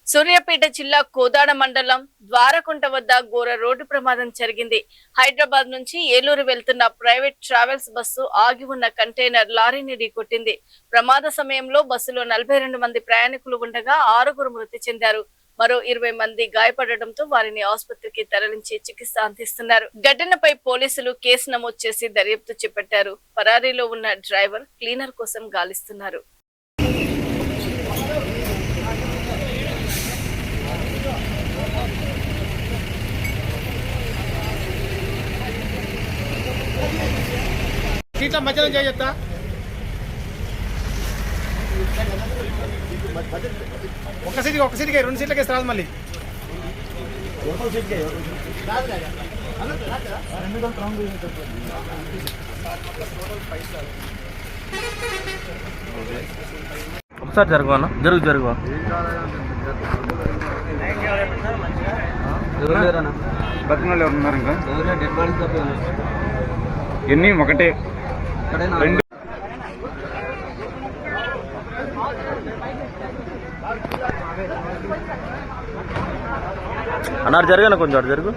సూర్యాపేట జిల్లా కోదాడ మండలం ద్వారకుంట వద్ద ఘోర రోడ్డు ప్రమాదం జరిగింది. హైదరాబాద్ నుంచి ఏలూరు వెళ్తున్న ప్రైవేట్ ట్రావెల్స్ బస్సు ఆగి ఉన్న కంటైనర్ లారీని ఢీకొట్టింది. ప్రమాద సమయంలో బస్సులో 42 మంది ప్రయాణికులు ఉండగా 6గురు మృతి చెందారు. మరో 20 మంది గాయపడడంతో వారిని ఆసుపత్రికి తరలించి చికిత్స అందిస్తున్నారు. ఘటనపై పోలీసులు కేసు నమోదు చేసి దర్యాప్తు చేపట్టారు. పరారీలో ఉన్న డ్రైవర్ క్లీనర్ కోసం గాలిస్తున్నారు. సీట్ల మధ్యలో చెప్తా ఒక సీట్కి 2 సీట్లకి రాదు మళ్ళీ ఒకసారి జరుగునా జరుగు బతిమాలు ఎవరు ఉన్నారు ఇంకా ఎన్ని ఒకటే రెండు అన్నారు జరగనా కొంచెం అటు జరుగు.